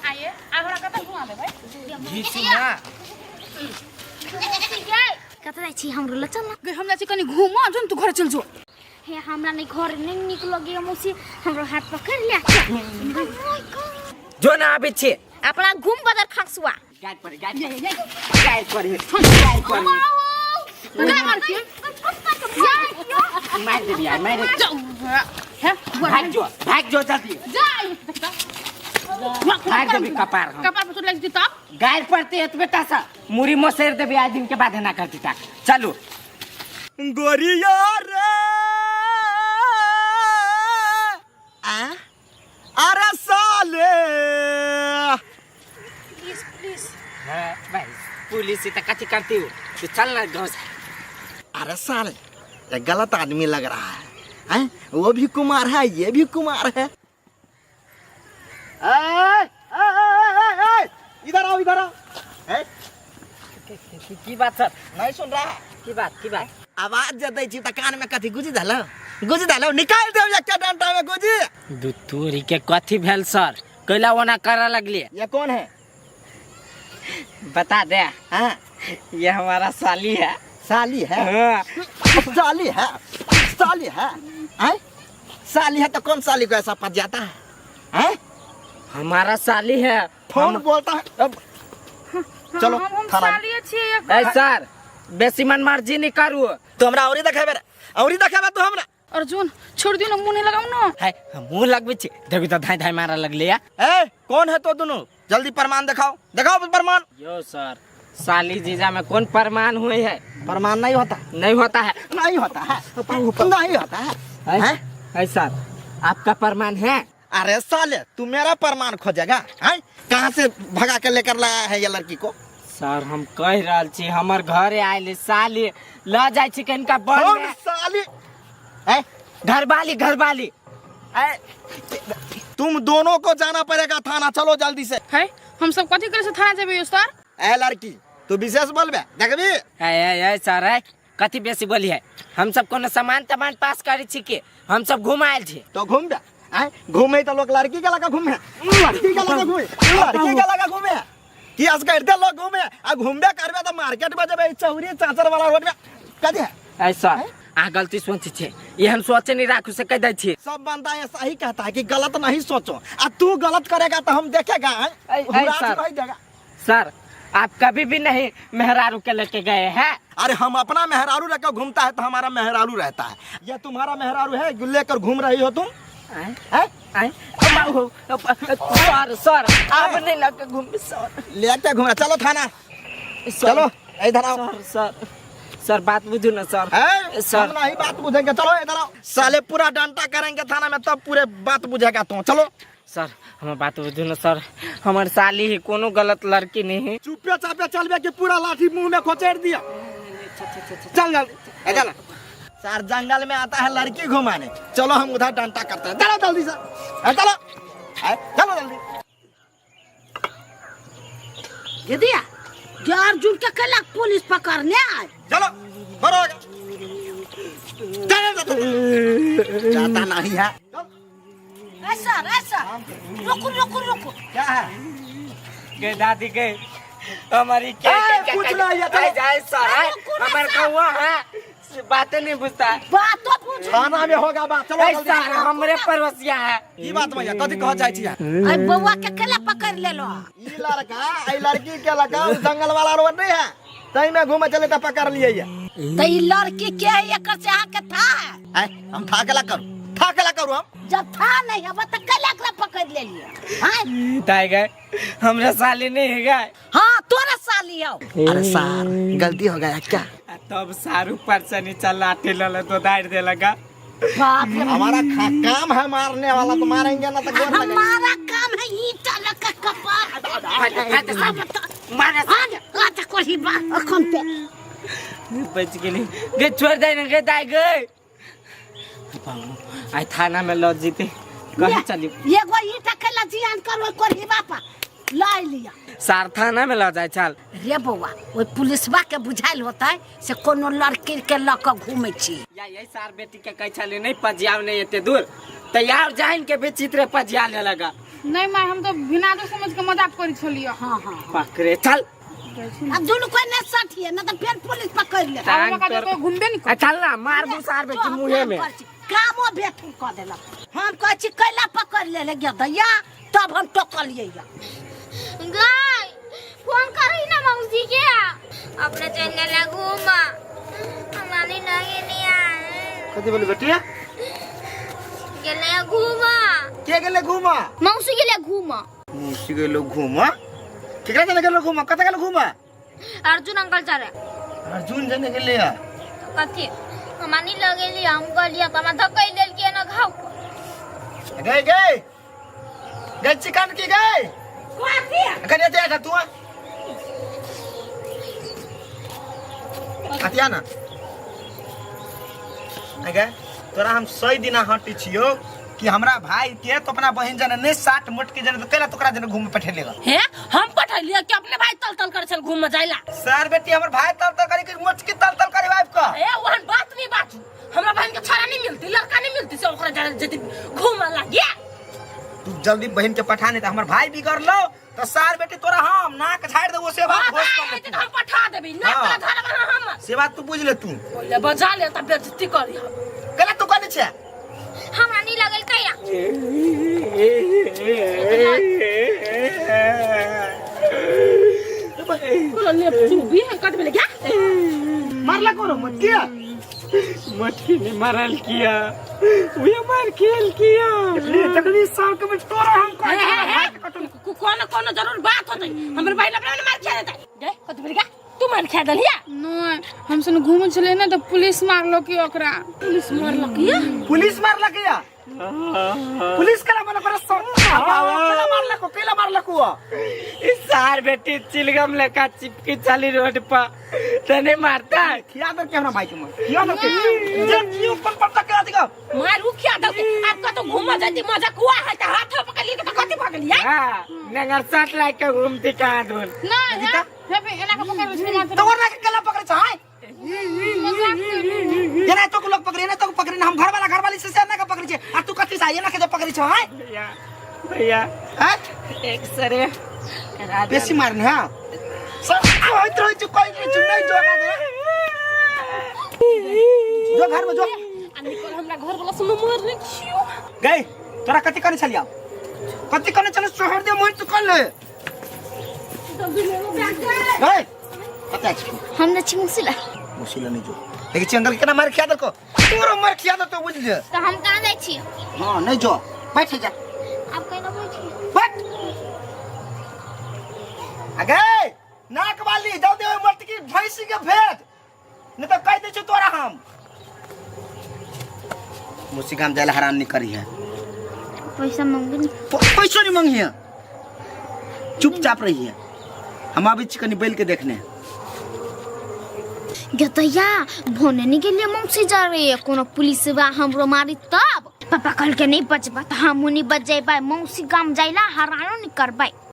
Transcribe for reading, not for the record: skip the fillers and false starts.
आइए आघरा कत घुमा दे भाई घीचू ना कत जाय छी हमरो ल चल गे हम जाची कनी घुमा जन तू घर चल जो हे हमरा नहीं घर नहीं निक लगे मौसी हमरो हाथ पकड़ ले जो ना आबे छे अपना घूम बदर खसुआ गाड़ पर गाय मार के मार दे यार मार दे है भाग जो जल्दी जा भाग दे कपार हम कपार पे तो लग तब गाड़ पड़ते है बेटा सा मुरी मोसेर दे आज दिन के बाद ना करती था चलो गोरिया रे अरे साले प्लीज है भाई पुलिस से कथी करती हो तू चल ना गाँव से अरे साले ये गलत आदमी लग रहा है हैं? वो भी कुमार है ये भी कुमार है इधर आओ की बात सर नहीं सुन रहा है की बात आवाज जदै छी त कान में कथी गुजी धलो निकाल देव एकटा डंटा में गुजी दू तोरी के कथी भेल सर कैला ओना करा लगलिए ये कौन है बता दे हाँ ये हमारा साली है साली है हाँ। साली है हैं? साली है तो कौन साली को ऐसा पच जाता है हैं? हमारा साली है फोन बोलता है अब चलो हम खाना सालिए छिए ए सर बेसी मन मर्जी नहीं करू तो हमरा औरी देखेबे तो हमरा अर्जुन छोड़ दियो ना मुंह नहीं लगाऊ ना है हम मुंह लगबे छी देखी तो धाई धाई मारा लगले या ए कौन है तो दोनों जल्दी प्रमाण दिखाओ प्रमाण यो सर साली जीजा में कौन प्रमाण हुए है प्रमाण नहीं होता नहीं होता है नहीं होता है हैं? है सर आपका प्रमाण है अरे साले तू मेरा प्रमाण खोजेगा हैं? कहाँ से भगा के लेकर लाया है ये लड़की को सर हम कह रहल छी हमर घरे आइले साली ल जाय छी कनका बन कौन साली हैं? घरवाली तुम दोनों को जाना पड़ेगा थाना चलो जल्दी से है हम सब कथी करे से थाना जेबे यो सर ए लड़की तू विशेष बोलबे देखबी है सर है कथी बेसी बोली है हम सब कोनो सामान तमान पास करी छी के हम सब घुमाएल छी तो घूम बे घूमे तो लोग लड़की के लगा घूमे कि असगरते लोग घूमे आ घूमबे करबे तो मार्केट में जबे चौरी चाचर वाला रोड में कथी है है सर आ गलती सोची छे ये हम सोचे नहीं राखू से कह दे छी सब बनता है सही कहता है कि गलत नहीं सोचो आ तू गलत करेगा तो हम देखेगा सर आप कभी भी नहीं मेहरारू के लेके गए हैं अरे हम अपना मेहरारू लेकर घूमता है तो हमारा मेहरारू रहता है ये तुम्हारा मेहरारू है लेकर घूम रही हो तुम सर आप नहीं लेके घूम सर लेके घूम चलो थाना चलो इधर आओ सर बात बुझो ना सर सर नहीं बात बुझेंगे चलो इधर आओ साले पूरा डंटा करेंगे थाना में तब पूरे बात बुझेगा तुम चलो सर हमार बात बुझो ना सर हमार साली ही कोनो गलत लड़की नहीं है चुपे चापे चलबे कि पूरा लाठी मुंह में खोचेड़ दिया चल जल्दी चल सर जंगल में आता है लड़की घुमाने चलो हम उधर डंटा करते हैं चलो जल्दी से चलो जल्दी दिया जो अर्जुन के कल पुलिस पकड़ने आए चलो बड़ो जाता नहीं है ऐसा रुको क्या है गए दादी गए हमारी क्या कुछ नहीं है जाए सर हमारे कौवा है बातें नहीं बुझता बात तो पूछ थाना में होगा बात चलो ऐसा हमरे परवसिया है ई बात भैया कथी कह जाय छी आई बउआ के कला पकड़ ले लो ई लड़का आई लड़की के लगा जंगल वाला रोड नहीं है तई में घूमे चले त पकड़ लिए ये तो ई लड़की के एकर से आके था हम थाकला करू हम जब था नहीं अब तो कला के पकड़ ले लिए हां ताई गए हमरा साली नहीं है गए हां तोरा साली हो अरे सार गलती हो गया क्या तब सारू पर से नीचे लाठी ले तो दाड़ दे लगा बाप रे हमारा काम है मारने वाला तो मारेंगे ना तो गोर लगेगा हमारा काम है ईटा लगा कपार मारे आजा कोई बात अखन पे बच गेली गे छोड़ दे ना गे दाई गए आई थाना में लौट जीते कहाँ चली ये गो ईटा कला जियान करो कोई बापा लाई लिया सार थाना में लौ जाए चल रे बउआ वो पुलिसवा के बुझाइल होता है से कोनो लड़की के लक घूमे छी या यही सार बेटी के कह चले नहीं पजियाव नहीं एते दूर तैयार जाइन के बेचित्रे पजिया ले लगा नहीं माय हम तो बिना तो समझ के मजाक करी छलिए। हाँ हाँ पकड़े चल अब दुनू कोई नहीं सठिए ना तो फिर पुलिस पकड़ ले और मका तो घूमबे नहीं कर। चल ना मार दू सार बेटी मुंहे में। कामो बेठू कर देलक हम कह छी कैला पकड़ ले ले गया दैया तब हम टोकलिए या गाय फोन करी ना मौसी के अपने चल गेले घूमा हमारी लगे नहीं आ कथी बोले बेटिया गेले घूमा के गेले घूमा मौसी गेले घूमा मुसी गेलो घूमा केकरा जने गेलो घूमा कत गेलो घूमा अर्जुन अंकल चले अर्जुन जने गेले या कथी हमारी लगे ली हम गलिया त हम धक्कै देल के न घाव गए गए गए चिकन की गए कोथी कने दे तू आतिया ना अगे तोरा हम 100 दिन हटी छियो कि हमरा भाई के तो अपना बहन जने ने 60 मोट के जने तो केला तोकरा जने घूम पठेलेगा हे हम पठलिए कि अपने भाई तल तल कर चल घूम जाइला सर बेटी हमर भाई तल तल करी के मोट की तल तल करी वाइफ का ए वहन बात नहीं बात हमरा बहन के छाड़ा नहीं मिलती लड़का नहीं मिलती से ओकरा जति घूम लगे तू जल्दी बहन के पठा नहीं त हमर भाई बिगड़ लो तो सर बेटी तोरा हम नाक झाड़ देबो से बात घोष कर ले हम पठा देबी ना हाँ। तोरा घर में हम से बात तू बुझ ले तू बोले बजा ले तब बेइज्जती करी हम केला तू कने छे हमरा नहीं लगल कैला ले तू भी कट में क्या मारला करो मत किया मटकी ने मारल किया वे मार खेल किया तकली साल के में तोरा हम कौन कौन जरूर बात होतै हमर भाई लपड़ा ने मार खा देतै दे कत बोल क्या तू मार खा दलिया नहीं हम सन घूम चले ना तो पुलिस मारलो कि ओकरा। पुलिस मारल किया पुलिस मारला किया पुलिस कला मन पर केला मारला को इस सार बेटी चिलगम लेका चिपकी चली रोड पर तने मारता है खिया दर के हमरा भाई के मार खिया दर के जे की ऊपर पड़ता के दिखा मारू क्या दल के आपका तो घूम जाती मजा हुआ है तो हाथ पकड़ लिए तो कति पकड़ लिया हां नगर साथ लाइक के घूमती कहां धुन नहीं हे पे एला का पकड़ से मार तो वरना के केला पकड़ छ हाय ये ना तो को लोग पकड़े ना तो पकड़े ना हम घर वाली से ना का पकड़ी छे आ तू कथि से ना के जो पकड़ी छ हाय भैया भैया हां एक सरे करा दे बेसी मारने हां सब होइत रह छु कोई के छु नहीं जोगा दे जो घर में जो निकल हमरा घर वाला सुनो मार रे छियो गई तोरा कथि करने चलिया कथि करने चले शहर दे मोर तू कर ले जल्दी ले लो बैग गई पता छ हम न छिमुसिला मुशिला नहीं जो लेकिन चंदल के ना मार खिया दर को तोरो मार खिया दर तो बुझ ले तो हम कहां जाई छी हां नहीं जो बैठ जा आप कहीं ना बैठी बैठ अगे नाक वाली जाओ दे मत की भैंसी के भेद नहीं तो कह दे छु तोरा हम मुसी काम जाला हराम नहीं करी है पैसा मांगनी पैसा नहीं मांगी है चुपचाप रही है हम अभी चिकनी बैल के देखने गतैया भोने नहीं के लिए मौसी जा रही है कोनो पुलिस बा हमरो मारी तब पापा कल के नहीं बचबा तो हम नहीं बच जाए मौसी काम जाइला हरानो नहीं करबाई।